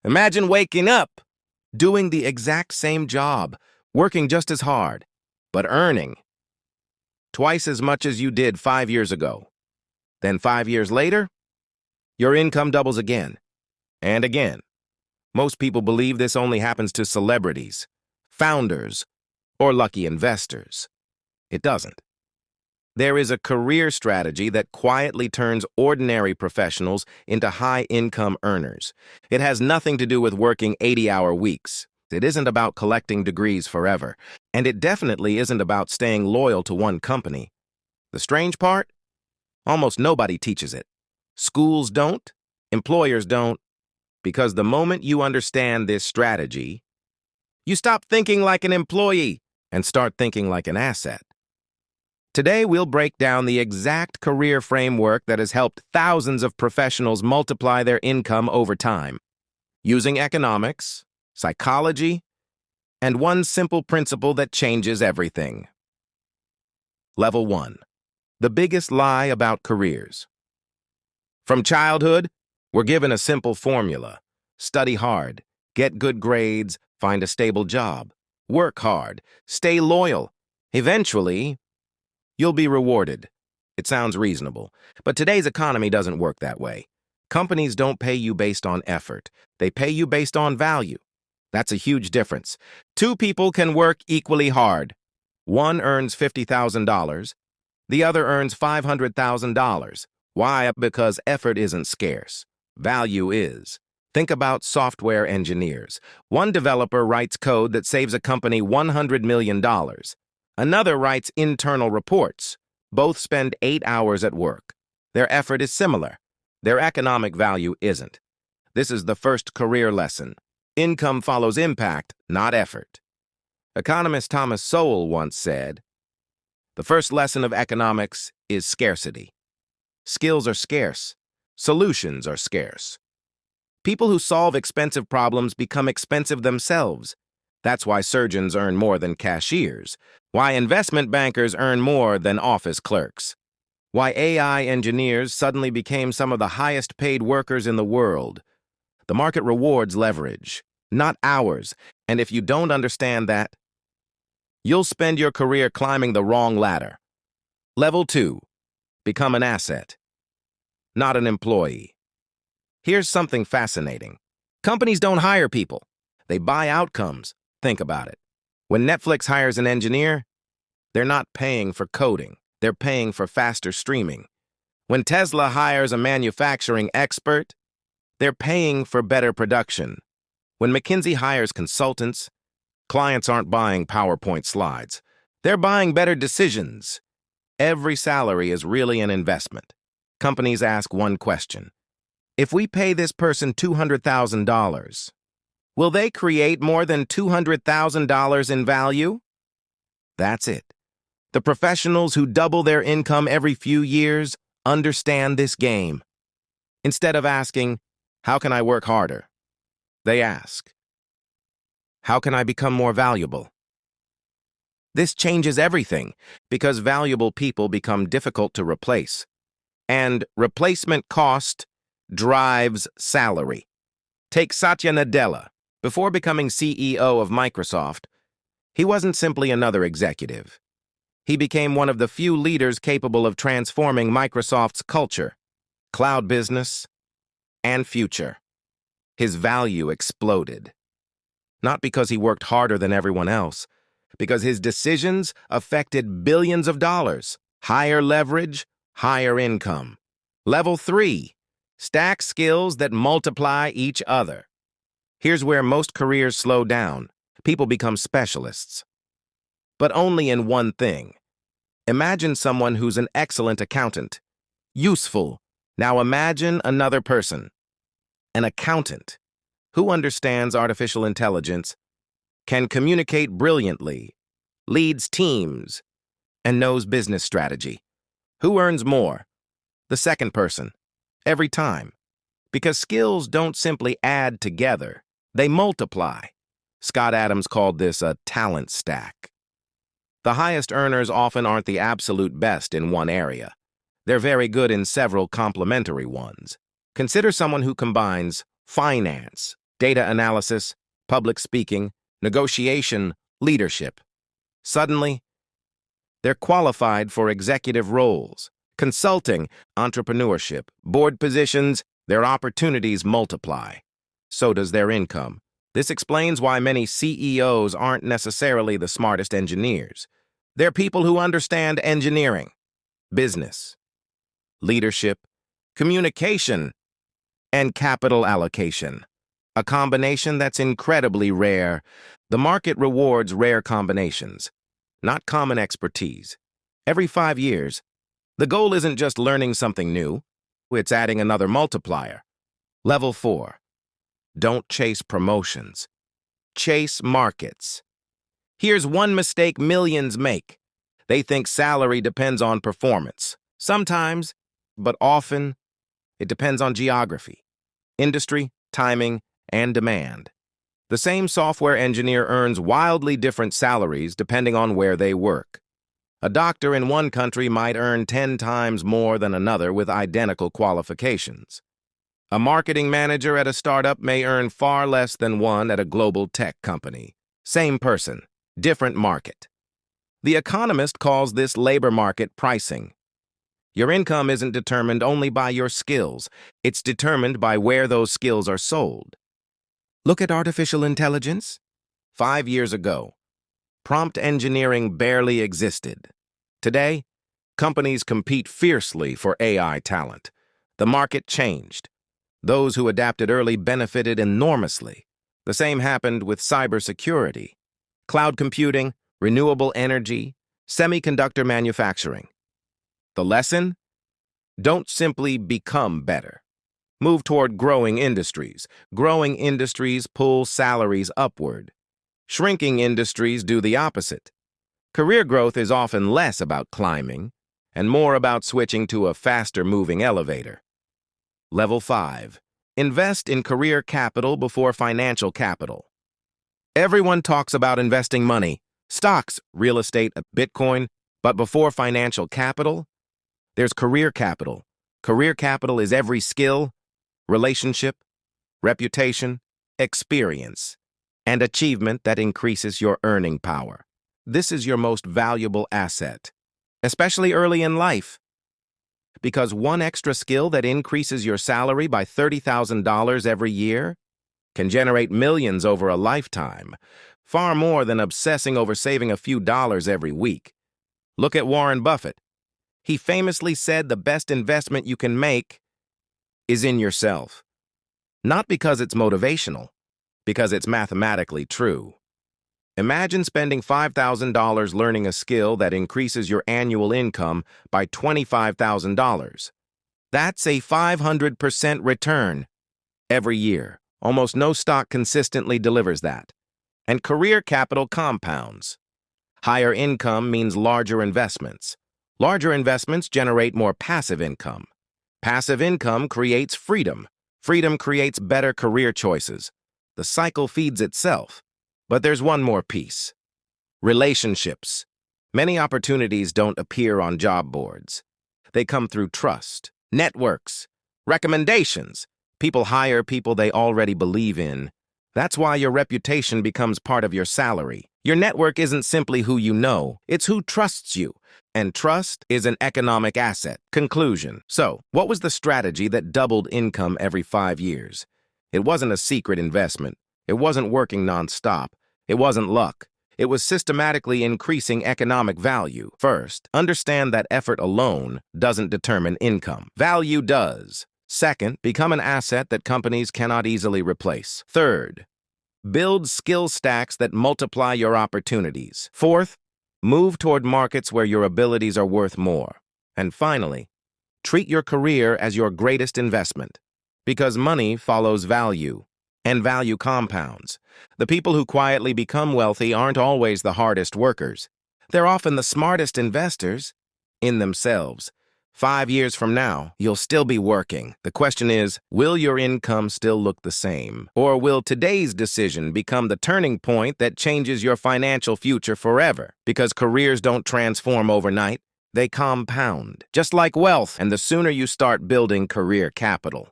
Imagine waking up, doing the exact same job, working just as hard, but earning twice as much as you did 5 years ago. Then 5 years later, your income doubles again and again. Most people believe this only happens to celebrities, founders, or lucky investors. It doesn't. There is a career strategy that quietly turns ordinary professionals into high-income earners. It has nothing to do with working 80-hour weeks. It isn't about collecting degrees forever. And it definitely isn't about staying loyal to one company. The strange part? Almost nobody teaches it. Schools don't, employers don't, because the moment you understand this strategy, you stop thinking like an employee and start thinking like an asset. Today, we'll break down the exact career framework that has helped thousands of professionals multiply their income over time, using economics, psychology, and one simple principle that changes everything. Level 1. The biggest lie about careers. From childhood, we're given a simple formula. Study hard, get good grades, find a stable job, work hard, stay loyal. Eventually, you'll be rewarded. It sounds reasonable, but today's economy doesn't work that way. Companies don't pay you based on effort. They pay you based on value. That's a huge difference. Two people can work equally hard. One earns $50,000. The other earns $500,000. Why? Because effort isn't scarce. Value is. Think about software engineers. One developer writes code that saves a company $100 million. Another writes internal reports. Both spend 8 hours at work. Their effort is similar. Their economic value isn't. This is the first career lesson. Income follows impact, not effort. Economist Thomas Sowell once said, "The first lesson of economics is scarcity. Skills are scarce. Solutions are scarce. People who solve expensive problems become expensive themselves. That's why surgeons earn more than cashiers. Why investment bankers earn more than office clerks. Why AI engineers suddenly became some of the highest paid workers in the world. The market rewards leverage, not hours. And if you don't understand that, you'll spend your career climbing the wrong ladder. Level 2. Become an asset, not an employee. Here's something fascinating. Companies don't hire people. They buy outcomes. Think about it. When Netflix hires an engineer, they're not paying for coding. They're paying for faster streaming. When Tesla hires a manufacturing expert, they're paying for better production. When McKinsey hires consultants, clients aren't buying PowerPoint slides. They're buying better decisions. Every salary is really an investment. Companies ask one question. If we pay this person $200,000, will they create more than $200,000 in value? That's it. The professionals who double their income every few years understand this game. Instead of asking, "How can I work harder?" they ask, "How can I become more valuable?" This changes everything because valuable people become difficult to replace. And replacement cost drives salary. Take Satya Nadella. Before becoming CEO of Microsoft, he wasn't simply another executive. He became one of the few leaders capable of transforming Microsoft's culture, cloud business, and future. His value exploded. Not because he worked harder than everyone else, because his decisions affected billions of dollars, higher leverage, higher income. Level 3. Stack skills that multiply each other. Here's where most careers slow down. People become specialists. But only in one thing. Imagine someone who's an excellent accountant. Useful. Now imagine another person. An accountant who understands artificial intelligence, can communicate brilliantly, leads teams, and knows business strategy. Who earns more? The second person. Every time. Because skills don't simply add together. They multiply. Scott Adams called this a talent stack. The highest earners often aren't the absolute best in one area. They're very good in several complementary ones. Consider someone who combines finance, data analysis, public speaking, negotiation, leadership. Suddenly, they're qualified for executive roles, consulting, entrepreneurship, board positions. Their opportunities multiply. So does their income. This explains why many CEOs aren't necessarily the smartest engineers. They're people who understand engineering, business, leadership, communication, and capital allocation. A combination that's incredibly rare. The market rewards rare combinations, not common expertise. Every 5 years, the goal isn't just learning something new, it's adding another multiplier. Level 4. Don't chase promotions. Chase markets. Here's one mistake millions make. They think salary depends on performance. Sometimes, but often, it depends on geography, industry, timing, and demand. The same software engineer earns wildly different salaries depending on where they work. A doctor in one country might earn 10 times more than another with identical qualifications. A marketing manager at a startup may earn far less than one at a global tech company. Same person, different market. The Economist calls this labor market pricing. Your income isn't determined only by your skills. It's determined by where those skills are sold. Look at artificial intelligence. 5 years ago, prompt engineering barely existed. Today, companies compete fiercely for AI talent. The market changed. Those who adapted early benefited enormously. The same happened with cybersecurity, cloud computing, renewable energy, semiconductor manufacturing. The lesson? Don't simply become better. Move toward growing industries. Growing industries pull salaries upward. Shrinking industries do the opposite. Career growth is often less about climbing and more about switching to a faster-moving elevator. Level 5. Invest in career capital before financial capital. Everyone talks about investing money, stocks, real estate, Bitcoin, but before financial capital, there's career capital. Career capital is every skill, relationship, reputation, experience, and achievement that increases your earning power. This is your most valuable asset, especially early in life, because one extra skill that increases your salary by $30,000 every year can generate millions over a lifetime, far more than obsessing over saving a few dollars every week. Look at Warren Buffett. He famously said the best investment you can make is in yourself. Not because it's motivational, because it's mathematically true. Imagine spending $5,000 learning a skill that increases your annual income by $25,000. That's a 500% return every year. Almost no stock consistently delivers that. And career capital compounds. Higher income means larger investments. Larger investments generate more passive income. Passive income creates freedom. Freedom creates better career choices. The cycle feeds itself. But there's one more piece. Relationships. Many opportunities don't appear on job boards. They come through trust, networks, recommendations. People hire people they already believe in. That's why your reputation becomes part of your salary. Your network isn't simply who you know, it's who trusts you. And trust is an economic asset. Conclusion. So, what was the strategy that doubled income every 5 years? It wasn't a secret investment. It wasn't working nonstop. It wasn't luck. It was systematically increasing economic value. First, understand that effort alone doesn't determine income. Value does. Second, become an asset that companies cannot easily replace. Third, build skill stacks that multiply your opportunities. Fourth, move toward markets where your abilities are worth more. And finally, treat your career as your greatest investment, because money follows value, and value compounds. The people who quietly become wealthy aren't always the hardest workers. They're often the smartest investors in themselves. 5 years from now, you'll still be working. The question is, will your income still look the same? Or will today's decision become the turning point that changes your financial future forever? Because careers don't transform overnight, they compound, just like wealth. And the sooner you start building career capital,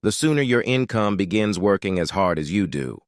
the sooner your income begins working as hard as you do.